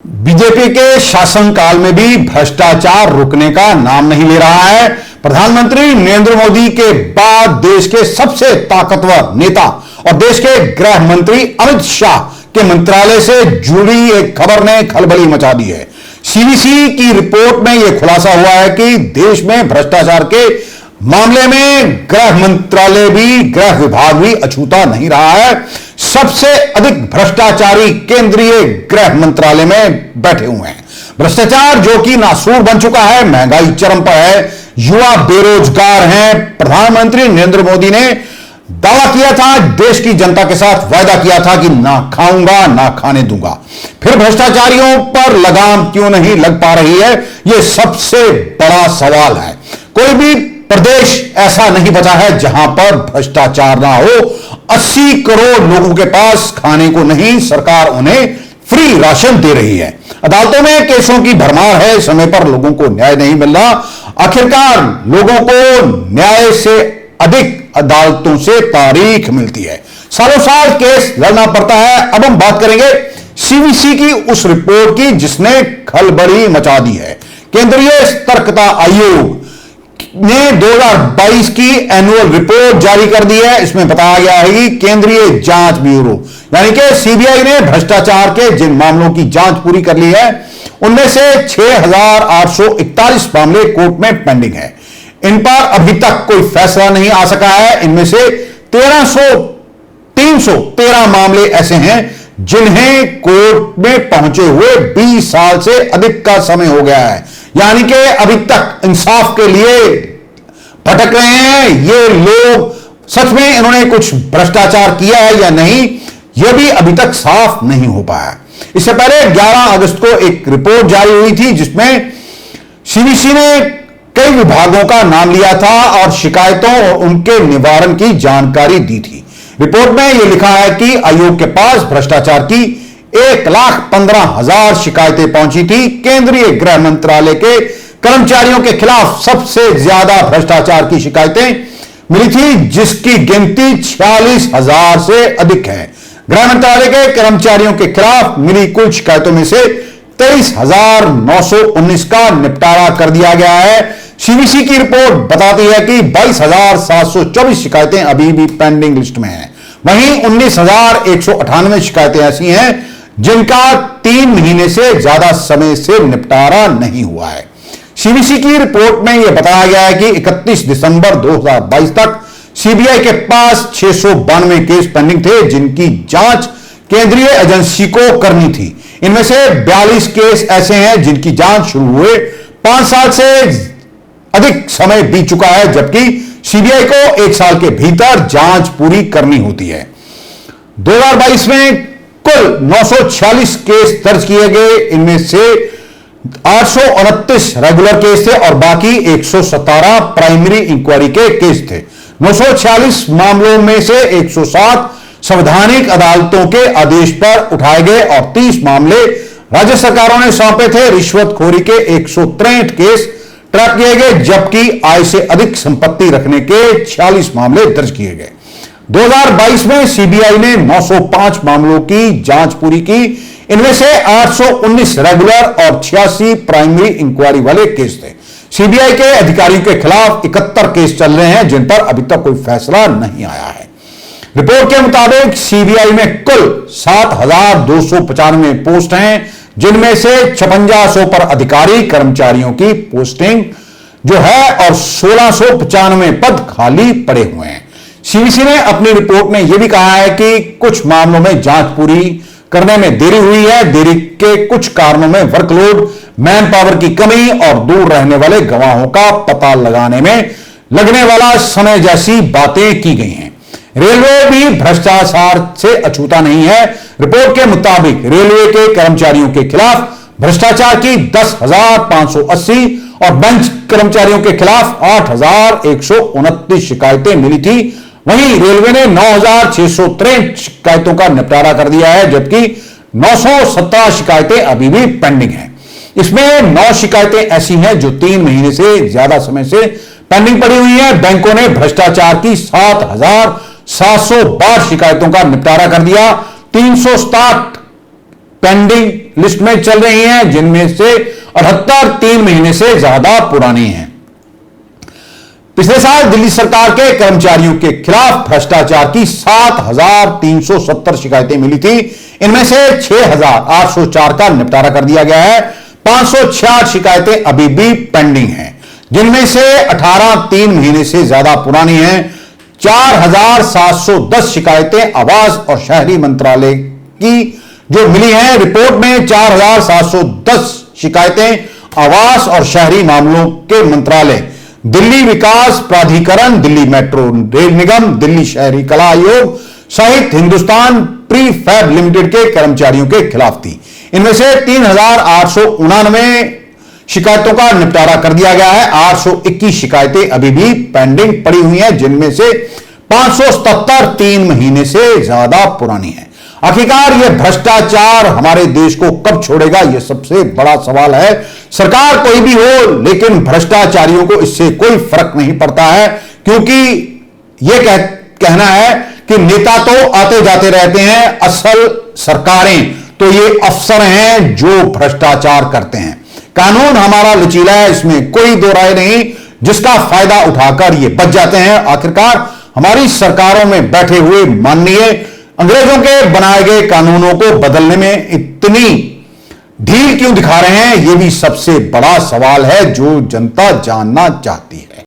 BJP के शासनकाल में भी भ्रष्टाचार रुकने का नाम नहीं ले रहा है। प्रधानमंत्री नरेंद्र मोदी के बाद देश के सबसे ताकतवर नेता और देश के गृह मंत्री अमित शाह के मंत्रालय से जुड़ी एक खबर ने खलबली मचा दी है। सीवीसी की रिपोर्ट में यह खुलासा हुआ है कि देश में भ्रष्टाचार के मामले में गृह मंत्रालय भी, गृह विभाग भी अछूता नहीं रहा है। सबसे अधिक भ्रष्टाचारी केंद्रीय गृह मंत्रालय में बैठे हुए हैं। भ्रष्टाचार जो कि नासूर बन चुका है, महंगाई चरम पर है, युवा बेरोजगार हैं। प्रधानमंत्री नरेंद्र मोदी ने दावा किया था, देश की जनता के साथ वायदा किया था कि ना खाऊंगा ना खाने दूंगा। फिर भ्रष्टाचारियों पर लगाम क्यों नहीं लग पा रही है, यह सबसे बड़ा सवाल है। कोई भी प्रदेश ऐसा नहीं बचा है जहां पर भ्रष्टाचार ना हो। 80 करोड़ लोगों के पास खाने को नहीं, सरकार उन्हें फ्री राशन दे रही है। अदालतों में केसों की भरमार है, समय पर लोगों को न्याय नहीं मिल रहा। आखिरकार लोगों को न्याय से अधिक अदालतों से तारीख मिलती है, सालों साल केस लड़ना पड़ता है। अब हम बात करेंगे सीवीसी की उस रिपोर्ट की जिसने खलबली मचा दी है। केंद्रीय सतर्कता आयोग ने 2022 की एनुअल रिपोर्ट जारी कर दी है। इसमें बताया गया है कि केंद्रीय जांच ब्यूरो यानी कि सीबीआई ने भ्रष्टाचार के जिन मामलों की जांच पूरी कर ली है, उनमें से 6,841 मामले कोर्ट में पेंडिंग है। इन पर अभी तक कोई फैसला नहीं आ सका है। इनमें से 313 मामले ऐसे हैं जिन्हें कोर्ट में पहुंचे हुए 20 साल से अधिक का समय हो गया है, यानी कि अभी तक इंसाफ के लिए भटक रहे हैं। ये लोग सच में इन्होंने कुछ भ्रष्टाचार किया है या नहीं, यह भी अभी तक साफ नहीं हो पाया। इससे पहले 11 अगस्त को एक रिपोर्ट जारी हुई थी जिसमें सीवीसी ने कई विभागों का नाम लिया था और शिकायतों और उनके निवारण की जानकारी दी थी। रिपोर्ट में यह लिखा है कि आयोग के पास भ्रष्टाचार की 1,15,000 शिकायतें पहुंची थी। केंद्रीय गृह मंत्रालय के कर्मचारियों के खिलाफ सबसे ज्यादा भ्रष्टाचार की शिकायतें मिली थी, जिसकी गिनती 46,000 से अधिक है। गृह मंत्रालय के कर्मचारियों के खिलाफ मिली कुल शिकायतों में से 23,919 का निपटारा कर दिया गया है। सीवीसी की रिपोर्ट बताती है कि 22,724 शिकायतें अभी भी पेंडिंग लिस्ट में हैं। वहीं 19,198 शिकायतें ऐसी हैं जिनका 3 महीने से ज्यादा समय से निपटारा नहीं हुआ है। सीवीसी की रिपोर्ट में यह बताया गया है कि 31 दिसंबर 2022 तक सीबीआई के पास 692 केस पेंडिंग थे जिनकी जांच केंद्रीय एजेंसी को करनी थी। इनमें से 42 केस ऐसे हैं जिनकी जांच शुरू हुए 5 साल से अधिक समय बीत चुका है, जबकि सीबीआई को 1 साल के भीतर जांच पूरी करनी होती है। 2022 में कुल 946 केस दर्ज किए गए। इनमें से 829 रेगुलर केस थे और बाकी 117 प्राइमरी इंक्वायरी के केस थे। 946 मामलों में से 107 संवैधानिक अदालतों के आदेश पर उठाए गए और 30 मामले राज्य सरकारों ने सौंपे थे। रिश्वतखोरी के 163 केस ट्रैप किए गए, जबकि आय से अधिक संपत्ति रखने के 46 मामले दर्ज किए गए। 2022 में सीबीआई ने 905 मामलों की जांच पूरी की। इनमें से 819 रेगुलर और 86 प्राइमरी इंक्वायरी वाले केस थे। सीबीआई के अधिकारियों के खिलाफ 71 केस चल रहे हैं जिन पर अभी तक कोई फैसला नहीं आया है। रिपोर्ट के मुताबिक सीबीआई में कुल 7,295 पोस्ट हैं, जिनमें से 5600 पर अधिकारी कर्मचारियों की पोस्टिंग जो है और 1695 पद खाली पड़े हुए हैं। सीवीसी ने अपनी रिपोर्ट में यह भी कहा है कि कुछ मामलों में जांच पूरी करने में देरी हुई है। देरी के कुछ कारणों में वर्कलोड, मैन पावर की कमी और दूर रहने वाले गवाहों का पता लगाने में लगने वाला समय जैसी बातें की गई हैं। रेलवे भी भ्रष्टाचार से अछूता नहीं है। रिपोर्ट के मुताबिक रेलवे के कर्मचारियों के खिलाफ भ्रष्टाचार की 10,580 और बेंच कर्मचारियों के खिलाफ 8,129 शिकायतें मिली थी। वहीं रेलवे ने 9,663 शिकायतों का निपटारा कर दिया है, जबकि 917 शिकायतें अभी भी पेंडिंग हैं। इसमें 9 शिकायतें ऐसी हैं जो 3 महीने से ज्यादा समय से पेंडिंग पड़ी हुई हैं। बैंकों ने भ्रष्टाचार की 7,712 शिकायतों का निपटारा कर दिया। 360 पेंडिंग लिस्ट में चल रही हैं, जिनमें से 78 3 महीने से ज्यादा पुरानी हैं। पिछले साल दिल्ली सरकार के कर्मचारियों के खिलाफ भ्रष्टाचार की 7,370 शिकायतें मिली थी। इनमें से 6,804 का निपटारा कर दिया गया है। 566 शिकायतें अभी भी पेंडिंग हैं, जिनमें से 18 3 महीने से ज्यादा पुरानी हैं। 4,710 शिकायतें आवास और शहरी मंत्रालय की जो मिली हैं। रिपोर्ट में 4,710 शिकायतें आवास और शहरी मामलों के मंत्रालय, दिल्ली विकास प्राधिकरण, दिल्ली मेट्रो रेल निगम, दिल्ली शहरी कला आयोग सहित हिंदुस्तान प्रीफैब लिमिटेड के कर्मचारियों के खिलाफ थी। इनमें से 3,889 शिकायतों का निपटारा कर दिया गया है। 821 शिकायतें अभी भी पेंडिंग पड़ी हुई हैं, जिनमें से 577 3 महीने से ज्यादा पुरानी है। आखिरकार यह भ्रष्टाचार हमारे देश को कब छोड़ेगा, यह सबसे बड़ा सवाल है। सरकार कोई भी हो, लेकिन भ्रष्टाचारियों को इससे कोई फर्क नहीं पड़ता है, क्योंकि यह कहना है कि नेता तो आते जाते रहते हैं, असल सरकारें तो ये अफसर हैं जो भ्रष्टाचार करते हैं। कानून हमारा लचीला है, इसमें कोई दो राय नहीं, जिसका फायदा उठाकर ये बच जाते हैं। आखिरकार हमारी सरकारों में बैठे हुए माननीय अंग्रेजों के बनाए गए कानूनों को बदलने में इतनी ढील क्यों दिखा रहे हैं, यह भी सबसे बड़ा सवाल है जो जनता जानना चाहती है।